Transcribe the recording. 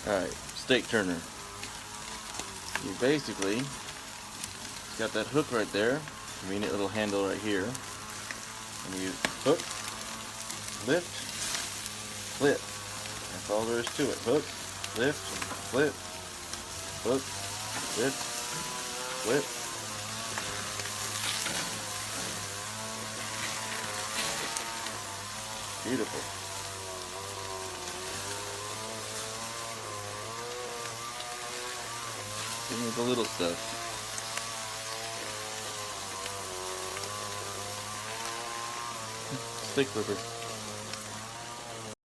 Alright, stake turner. You basically, it's got that hook right there, convenient little handle right here, and you hook, lift, flip. That's all there is to it. Hook, lift, flip, hook, lift, flip. Beautiful. Give me the little stuff. Stick flipper.